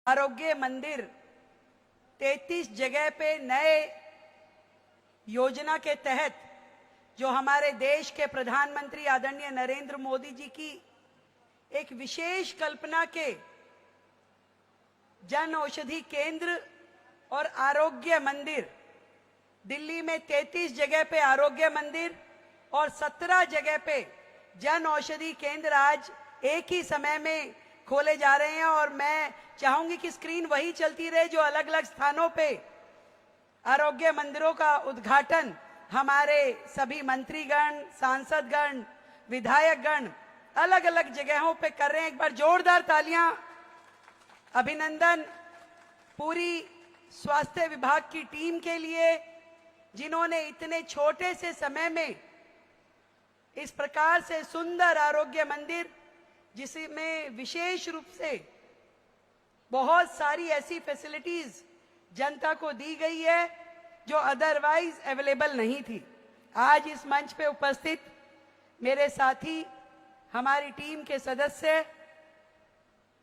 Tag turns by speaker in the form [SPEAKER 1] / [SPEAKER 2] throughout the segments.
[SPEAKER 1] आरोग्य मंदिर 33 जगह पे नए योजना के तहत जो हमारे देश के प्रधानमंत्री आदरणीय नरेंद्र मोदी जी की एक विशेष कल्पना के जन औषधि केंद्र और आरोग्य मंदिर, दिल्ली में 33 जगह पे आरोग्य मंदिर और 17 जगह पे जन औषधि केंद्र आज एक ही समय में खोले जा रहे हैं। और मैं चाहूंगी कि स्क्रीन वही चलती रहे जो अलग अलग स्थानों पे आरोग्य मंदिरों का उद्घाटन हमारे सभी मंत्रीगण, सांसदगण, विधायकगण अलग अलग जगहों पे कर रहे हैं। एक बार जोरदार तालियां, अभिनंदन पूरी स्वास्थ्य विभाग की टीम के लिए, जिन्होंने इतने छोटे से समय में इस प्रकार से सुंदर आरोग्य मंदिर, जिसमें विशेष रूप से बहुत सारी ऐसी फैसिलिटीज जनता को दी गई है जो अदरवाइज अवेलेबल नहीं थी। आज इस मंच पे उपस्थित मेरे साथी, हमारी टीम के सदस्य,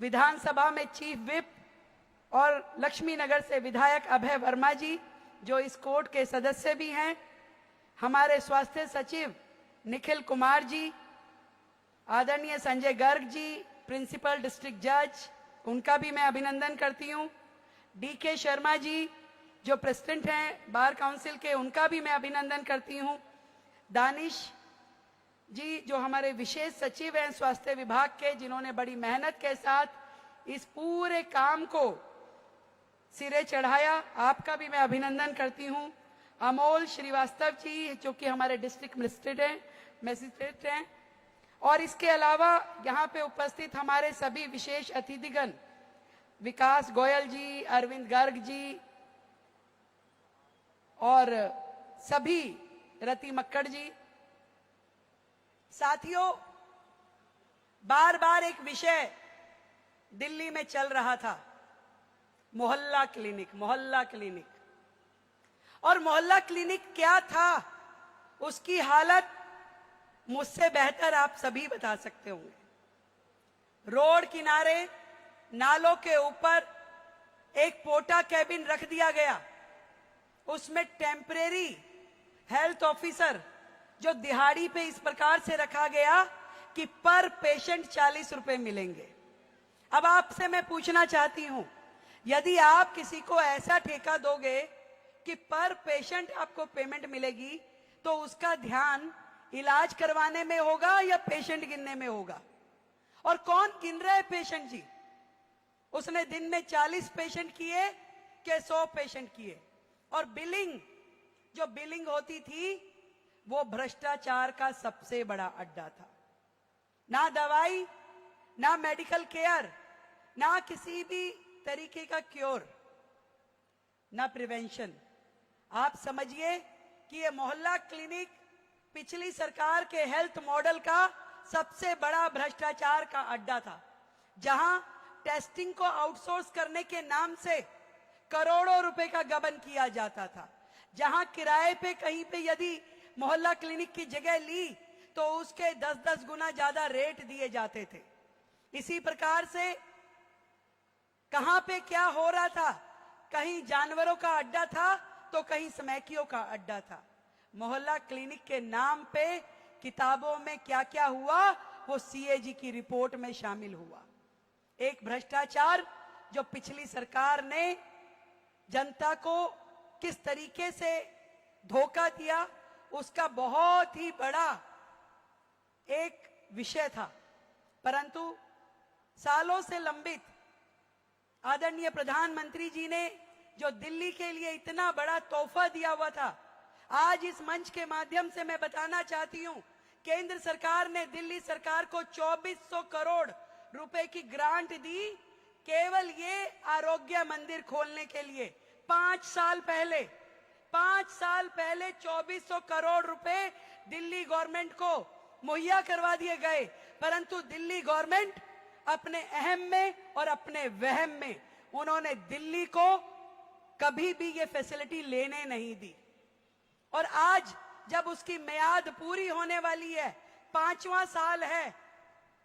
[SPEAKER 1] विधानसभा में चीफ विप और लक्ष्मी नगर से विधायक अभय वर्मा जी जो इस कोर्ट के सदस्य भी हैं, हमारे स्वास्थ्य सचिव निखिल कुमार जी, आदरणीय संजय गर्ग जी, प्रिंसिपल डिस्ट्रिक्ट जज, उनका भी मैं अभिनंदन करती हूं। डीके शर्मा जी जो प्रेसिडेंट हैं बार काउंसिल के, उनका भी मैं अभिनंदन करती हूं। दानिश जी जो हमारे विशेष सचिव हैं स्वास्थ्य विभाग के, जिन्होंने बड़ी मेहनत के साथ इस पूरे काम को सिरे चढ़ाया, आपका भी मैं अभिनंदन करती हूं। अमोल श्रीवास्तव जी जो कि हमारे डिस्ट्रिक्ट मजिस्ट्रेट हैं, और इसके अलावा यहाँ पे उपस्थित हमारे सभी विशेष अतिथिगण, विकास गोयल जी, अरविंद गर्ग जी और सभी, रति मक्कड़ जी। साथियों, बार बार एक विषय दिल्ली में चल रहा था, मोहल्ला क्लिनिक, मोहल्ला क्लिनिक। और मोहल्ला क्लिनिक क्या था, उसकी हालत मुझसे बेहतर आप सभी बता सकते होंगे। रोड किनारे नालों के ऊपर एक पोटा कैबिन रख दिया गया, उसमें टेम्परेरी हेल्थ ऑफिसर जो दिहाड़ी पे इस प्रकार से रखा गया कि पर पेशेंट 40 रुपए मिलेंगे। अब आपसे मैं पूछना चाहती हूं, यदि आप किसी को ऐसा ठेका दोगे कि पर पेशेंट आपको पेमेंट मिलेगी, तो उसका ध्यान इलाज करवाने में होगा या पेशेंट गिनने में होगा? और कौन गिन रहा है पेशेंट जी? उसने दिन में 40 पेशेंट किए कि 100 पेशेंट किए? और बिलिंग, जो बिलिंग होती थी, वो भ्रष्टाचार का सबसे बड़ा अड्डा था। ना दवाई, ना मेडिकल केयर, ना किसी भी तरीके का क्योर, ना प्रिवेंशन। आप समझिए कि ये मोहल्ला क्लिनिक पिछली सरकार के हेल्थ मॉडल का सबसे बड़ा भ्रष्टाचार का अड्डा था, जहां टेस्टिंग को आउटसोर्स करने के नाम से करोड़ों रुपए का गबन किया जाता था, जहां किराए पे कहीं पे यदि मोहल्ला क्लिनिक की जगह ली तो उसके 10-10 गुना ज्यादा रेट दिए जाते थे। इसी प्रकार से कहां पे क्या हो रहा था, कहीं जानवरों का अड्डा था तो कहीं समैकियों का अड्डा था। मोहल्ला क्लिनिक के नाम पे किताबों में क्या क्या हुआ वो सीएजी की रिपोर्ट में शामिल हुआ। एक भ्रष्टाचार जो पिछली सरकार ने जनता को किस तरीके से धोखा दिया, उसका बहुत ही बड़ा एक विषय था। परंतु सालों से लंबित आदरणीय प्रधानमंत्री जी ने जो दिल्ली के लिए इतना बड़ा तोहफा दिया हुआ था, आज इस मंच के माध्यम से मैं बताना चाहती हूं, केंद्र सरकार ने दिल्ली सरकार को 2400 करोड़ रुपए की ग्रांट दी, केवल ये आरोग्य मंदिर खोलने के लिए। 5 साल पहले 2400 करोड़ रुपए दिल्ली गवर्नमेंट को मुहैया करवा दिए गए, परंतु दिल्ली गवर्नमेंट अपने अहम में और अपने वहम में उन्होंने दिल्ली को कभी भी ये फैसिलिटी लेने नहीं दी। और आज जब उसकी मियाद पूरी होने वाली है, 5वां साल है,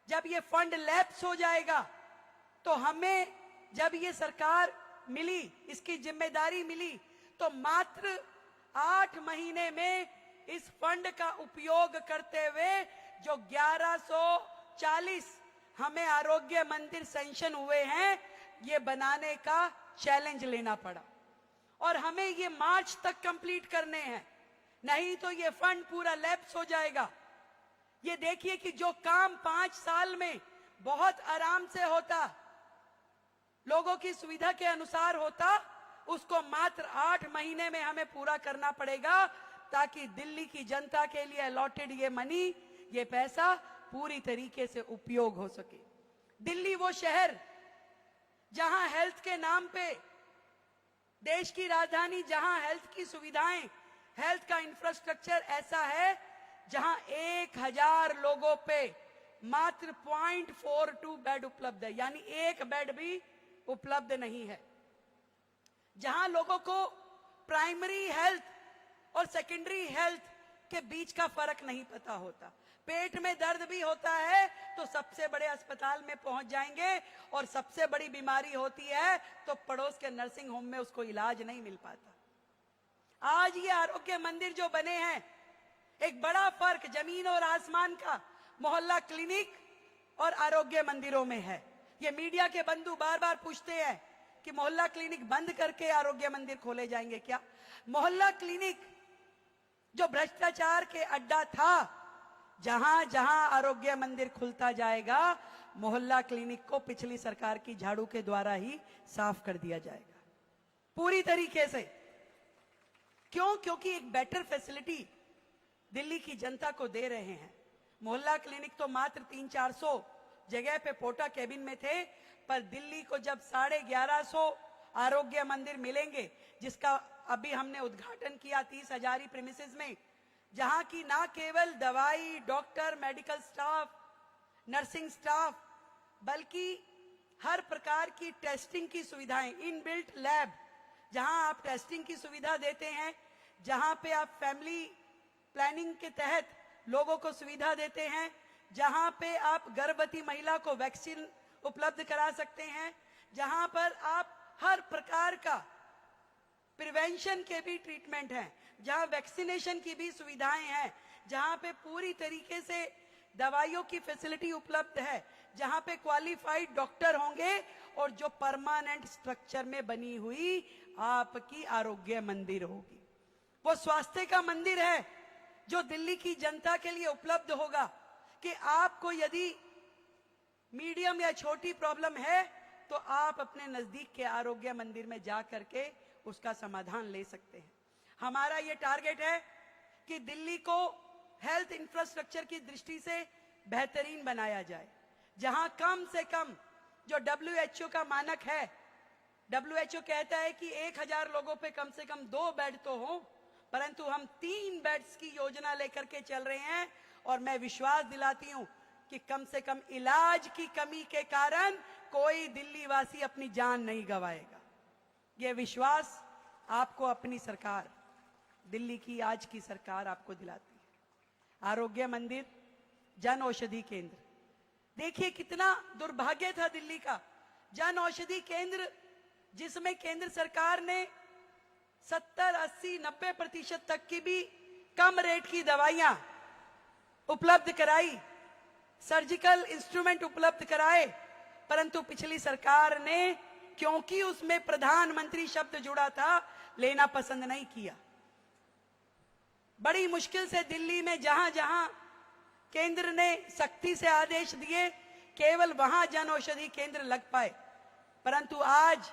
[SPEAKER 1] जब ये फंड लैप्स हो जाएगा, तो हमें जब ये सरकार मिली, इसकी जिम्मेदारी मिली, तो मात्र 8 महीने में इस फंड का उपयोग करते हुए जो 1140 हमें आरोग्य मंदिर सैंक्शन हुए हैं, ये बनाने का चैलेंज लेना पड़ा और हमें ये मार्च तक कंप्लीट करने हैं, नहीं तो ये फंड पूरा लैप्स हो जाएगा। ये देखिए कि जो काम 5 साल में बहुत आराम से होता, लोगों की सुविधा के अनुसार होता, उसको मात्र 8 महीने में हमें पूरा करना पड़ेगा, ताकि दिल्ली की जनता के लिए अलॉटेड ये मनी, ये पैसा पूरी तरीके से उपयोग हो सके। दिल्ली वो शहर जहां हेल्थ के नाम पे, देश की राजधानी जहां हेल्थ की सुविधाएं, हेल्थ का इंफ्रास्ट्रक्चर ऐसा है जहां 1000 लोगों पे मात्र 0.42 बेड उपलब्ध है, यानी एक बेड भी उपलब्ध नहीं है। जहां लोगों को प्राइमरी हेल्थ और सेकेंडरी हेल्थ के बीच का फर्क नहीं पता होता, पेट में दर्द भी होता है तो सबसे बड़े अस्पताल में पहुंच जाएंगे, और सबसे बड़ी बीमारी होती है तो पड़ोस के नर्सिंग होम में उसको इलाज नहीं मिल पाता। आज ये आरोग्य मंदिर जो बने हैं, एक बड़ा फर्क जमीन और आसमान का मोहल्ला क्लिनिक और आरोग्य मंदिरों में है। ये मीडिया के बंधु बार बार पूछते हैं कि मोहल्ला क्लिनिक बंद करके आरोग्य मंदिर खोले जाएंगे क्या? मोहल्ला क्लिनिक जो भ्रष्टाचार के अड्डा था, जहां जहां आरोग्य मंदिर खुलता जाएगा, मोहल्ला क्लिनिक को पिछली सरकार की झाड़ू के द्वारा ही साफ कर दिया जाएगा पूरी तरीके से। क्यों? क्योंकि एक बेटर फैसिलिटी दिल्ली की जनता को दे रहे हैं। मोहल्ला क्लिनिक तो मात्र 300-400 जगह पे पोटा केबिन में थे, पर दिल्ली को जब 1150 आरोग्य मंदिर मिलेंगे, जिसका अभी हमने उद्घाटन किया 30,000 प्रीमिसेस में, जहां की ना केवल दवाई, doctor, medical staff, nursing staff, बल्कि हर प्रकार की टेस्टिंग की सुविधाएं, इनबिल्ट लैब, जहां आप टेस्टिंग की सुविधा देते हैं, जहां पे आप फैमिली प्लानिंग के तहत लोगों को सुविधा देते हैं, जहां पे आप गर्भवती महिला को वैक्सीन उपलब्ध करा सकते हैं, जहां पर आप हर प्रकार का प्रिवेंशन के भी ट्रीटमेंट हैं, जहां वैक्सीनेशन की भी सुविधाएं हैं, जहां पे पूरी तरीके से दवाइयों की फैसिलिटी उपलब्ध है, जहां पे क्वालिफाइड डॉक्टर होंगे, और जो परमानेंट स्ट्रक्चर में बनी हुई आपकी आरोग्य मंदिर होगी। वो स्वास्थ्य का मंदिर है जो दिल्ली की जनता के लिए उपलब्ध होगा कि आपको यदि मीडियम या छोटी प्रॉब्लम है तो आप अपने नजदीक के आरोग्य मंदिर में जा करके उसका समाधान ले सकते हैं। हमारा ये टारगेट है कि दिल्ली को हेल्थ इंफ्रास्ट्रक्चर की दृष्टि से बेहतरीन बनाया जाए, जहां कम से कम जो WHO का मानक है, WHO कहता है कि 1000 लोगों पे कम से कम 2 बेड तो हो, परंतु हम 3 बेड्स की योजना लेकर के चल रहे हैं, और मैं विश्वास दिलाती हूं कि कम से कम इलाज की कमी के कारण कोई दिल्ली वासी अपनी जान नहीं गंवाएगा। यह विश्वास आपको अपनी सरकार, दिल्ली की आज की सरकार आपको दिलाती है। आरोग्य मंदिर, जन औषधि केंद्र, देखिए कितना दुर्भाग्य था दिल्ली का। जन औषधि केंद्र जिसमें केंद्र सरकार ने 70, 80, 90% तक की भी कम रेट की दवाइयां उपलब्ध कराई, सर्जिकल इंस्ट्रूमेंट उपलब्ध कराए, परंतु पिछली सरकार ने, क्योंकि उसमें प्रधानमंत्री शब्द जुड़ा था, लेना पसंद नहीं किया। बड़ी मुश्किल से दिल्ली में जहां जहां केंद्र ने सख्ती से आदेश दिए, केवल वहां जन औषधि केंद्र लग पाए, परंतु आज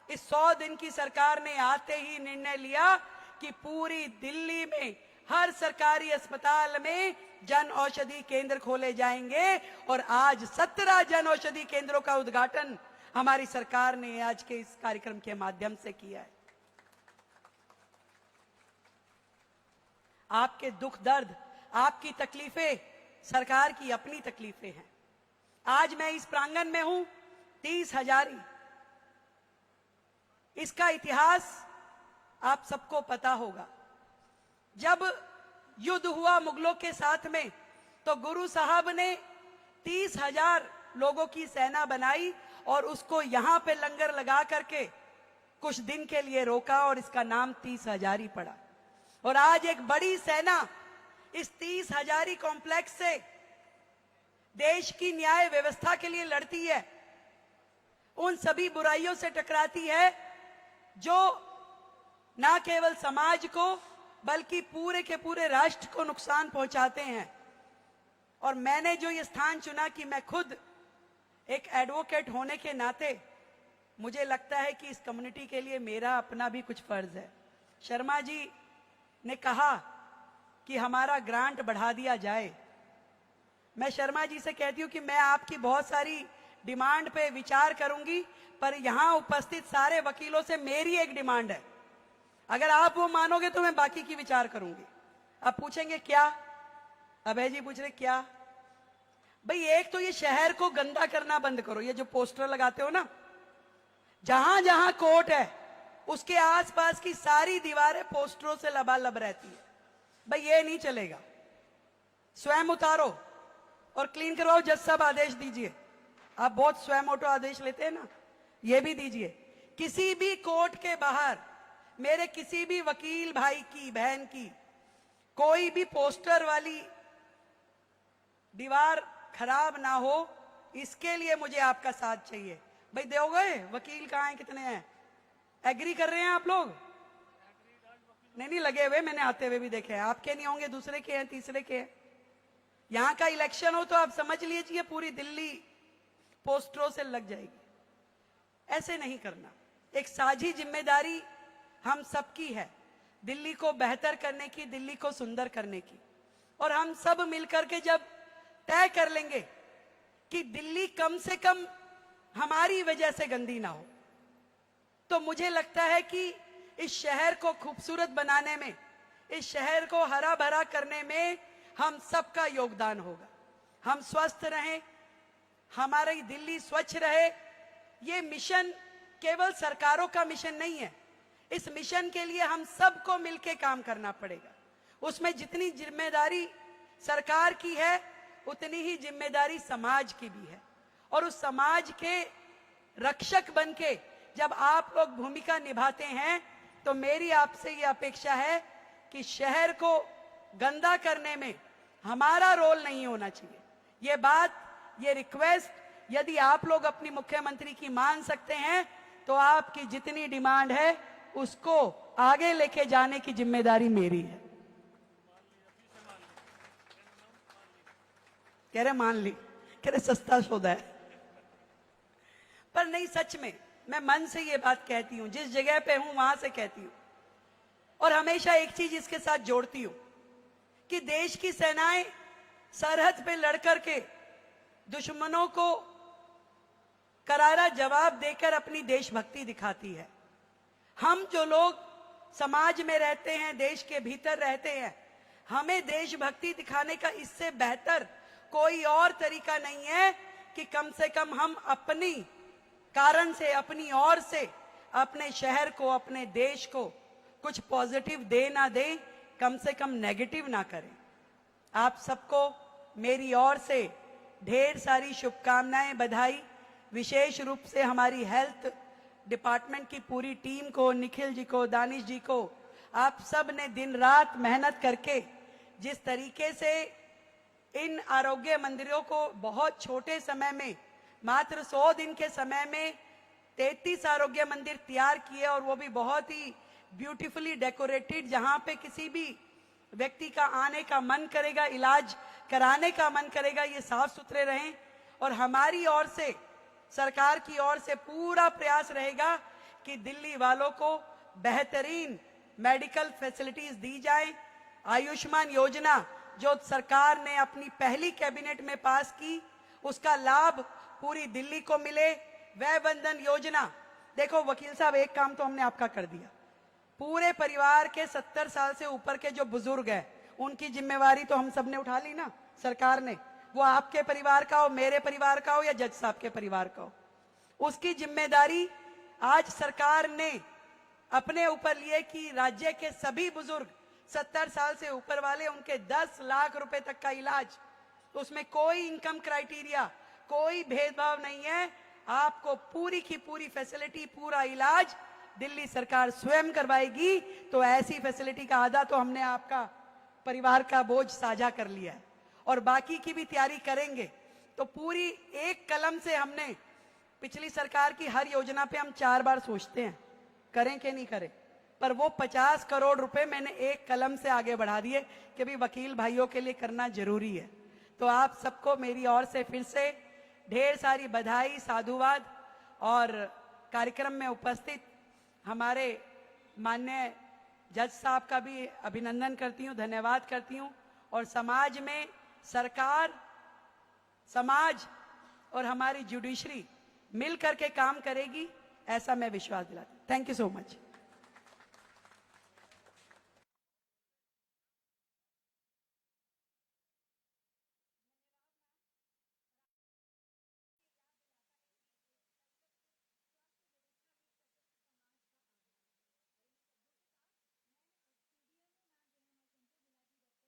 [SPEAKER 1] इस 100 दिन की सरकार ने आते ही निर्णय लिया कि पूरी दिल्ली में हर सरकारी अस्पताल में जन औषधि केंद्र खोले जाएंगे, और आज 17 जन औषधि केंद्रों का उद्घाटन हमारी सरकार ने आज के इस कार्यक्रम के माध्यम से किया है। आपके दुख दर्द, आपकी तकलीफें सरकार की अपनी तकलीफें हैं। आज मैं इस प्रांगण में हूं, 30,000, इसका इतिहास आप सबको पता होगा। जब युद्ध हुआ मुगलों के साथ में, तो गुरु साहब ने 30,000 लोगों की सेना बनाई और उसको यहां पे लंगर लगा करके कुछ दिन के लिए रोका और इसका नाम 30 हजारी पड़ा। और आज एक बड़ी सेना इस 30 हजारी कॉम्प्लेक्स से देश की न्याय व्यवस्था के लिए लड़ती है, उन सभी बुराइयों से टकराती है जो ना केवल समाज को बल्कि पूरे के पूरे राष्ट्र को नुकसान पहुंचाते हैं। और मैंने जो ये स्थान चुना कि मैं खुद एक एडवोकेट होने के नाते मुझे लगता है कि इस कम्युनिटी के लिए मेरा अपना भी कुछ फर्ज है। शर्मा जी ने कहा कि हमारा ग्रांट बढ़ा दिया जाए। मैं शर्मा जी से कहती हूं कि मैं आपकी बहुत सारी डिमांड पे विचार करूंगी, पर यहां उपस्थित सारे वकीलों से मेरी एक डिमांड है, अगर आप वो मानोगे तो मैं बाकी की विचार करूंगी। आप पूछेंगे क्या? अभय जी पूछ रहे क्या? भाई एक तो ये शहर को गंदा करना बंद करो। ये जो पोस्टर लगाते हो ना, जहां जहां कोर्ट है उसके आसपास की सारी दीवारें पोस्टरों से लबालब रहती है। भाई ये नहीं चलेगा। स्वयं उतारो और क्लीन करवाओ। जज साहब आदेश दीजिए, आप बहुत स्वयं ऑटो आदेश लेते हैं ना, ये भी दीजिए। किसी भी कोर्ट के बाहर मेरे किसी भी वकील भाई की बहन की कोई भी पोस्टर वाली दीवार खराब ना हो, इसके लिए मुझे आपका साथ चाहिए। भाई दोगे? वकील कहाँ हैं, कितने हैं? एग्री कर रहे हैं आप लोग? नहीं लगे हुए, मैंने आते हुए भी देखे हैं। आपके नहीं होंगे, दूसरे के हैं, तीसरे के हैं। यहां का इलेक्शन हो तो आप समझ लीजिए पूरी दिल्ली पोस्टरों से लग जाएगी। ऐसे नहीं करना। एक साझी जिम्मेदारी हम सबकी है, दिल्ली को बेहतर करने की, दिल्ली को सुंदर करने की। और हम सब मिलकर के जब तय कर लेंगे कि दिल्ली कम से कम हमारी वजह से गंदी ना हो, तो मुझे लगता है कि इस शहर को खूबसूरत बनाने में, इस शहर को हरा भरा करने में हम सबका योगदान होगा। हम स्वस्थ रहें, हमारी दिल्ली स्वच्छ रहे। ये मिशन केवल सरकारों का मिशन नहीं है। इस मिशन के लिए हम सबको मिलकर काम करना पड़ेगा। उसमें जितनी जिम्मेदारी सरकार की है उतनी ही जिम्मेदारी समाज की भी है। और उस समाज के रक्षक बनके जब आप लोग भूमिका निभाते हैं तो मेरी आपसे ये अपेक्षा है कि शहर को गंदा करने में हमारा रोल नहीं होना चाहिए। ये बात, ये रिक्वेस्ट यदि आप लोग अपनी मुख्यमंत्री की मान सकते हैं तो आपकी जितनी डिमांड है उसको आगे लेके जाने की जिम्मेदारी मेरी है। कह रहे मान ली, कह रहे सस्ता सौदा है। पर नहीं, सच में मैं मन से ये बात कहती हूं, जिस जगह पे हूं वहां से कहती हूं। और हमेशा एक चीज इसके साथ जोड़ती हूं कि देश की सेनाएं सरहद पे लड़कर के दुश्मनों को करारा जवाब देकर अपनी देशभक्ति दिखाती है। हम जो लोग समाज में रहते हैं, देश के भीतर रहते हैं, हमें देशभक्ति दिखाने का इससे बेहतर कोई और तरीका नहीं है कि कम से कम हम अपनी कारण से, अपनी ओर से अपने शहर को, अपने देश को कुछ पॉजिटिव दे ना दे, कम से कम नेगेटिव ना करें। आप सबको मेरी ओर से ढेर सारी शुभकामनाएं, बधाई। विशेष रूप से हमारी हेल्थ डिपार्टमेंट की पूरी टीम को, निखिल जी को, दानिश जी को, आप सब ने दिन रात मेहनत करके जिस तरीके से इन आरोग्य मंदिरों को बहुत छोटे समय में, मात्र 100 दिन के समय में 33 आरोग्य मंदिर तैयार किए, और वो भी बहुत ही ब्यूटीफुली डेकोरेटेड, जहां पे किसी भी व्यक्ति का आने का मन करेगा, इलाज कराने का मन करेगा, ये साफ सुथरे रहें। और हमारी ओर से, सरकार की ओर से पूरा प्रयास रहेगा कि दिल्ली वालों को बेहतरीन मेडिकल फैसिलिटीज दी जाए। आयुष्मान योजना जो सरकार ने अपनी पहली कैबिनेट में पास की, उसका लाभ पूरी दिल्ली को मिले। वय वंदन योजना, देखो वकील साहब, एक काम तो हमने आपका कर दिया। पूरे परिवार के 70 साल से ऊपर के जो बुजुर्ग हैं, उनकी जिम्मेवारी तो हम सब ने उठा ली ना, सरकार ने। वो आपके परिवार का हो, मेरे परिवार का हो, या जज साहब के परिवार का हो, उसकी जिम्मेदारी आज सरकार ने अपने ऊपर लिए कि राज्य के सभी बुजुर्ग 70 साल से ऊपर वाले, उनके 10 लाख रुपए तक का इलाज, उसमें कोई इनकम क्राइटेरिया, कोई भेदभाव नहीं है। आपको पूरी की पूरी फैसिलिटी, पूरा इलाज दिल्ली सरकार स्वयं करवाएगी। तो ऐसी फैसिलिटी का आधा तो हमने आपका परिवार का बोझ साझा कर लिया है और बाकी की भी तैयारी करेंगे। तो पूरी एक कलम से हमने पिछली सरकार की हर योजना पे हम 4 बार सोचते हैं करें कि नहीं करें, पर वो 50 करोड़ रुपए मैंने एक कलम से आगे बढ़ा दिए कि भी वकील भाइयों के लिए करना जरूरी है। तो आप सबको मेरी ओर से फिर से ढेर सारी बधाई, साधुवाद और कार्यक्रम में उपस्थित हमारे माननीय जज साहब का भी अभिनंदन करती हूँ, धन्यवाद करती हूँ। और समाज में सरकार, समाज और हमारी जुडिशरी मिल करके काम करेगी, ऐसा मैं विश्वास दिलाती हूँ। Thank you so much.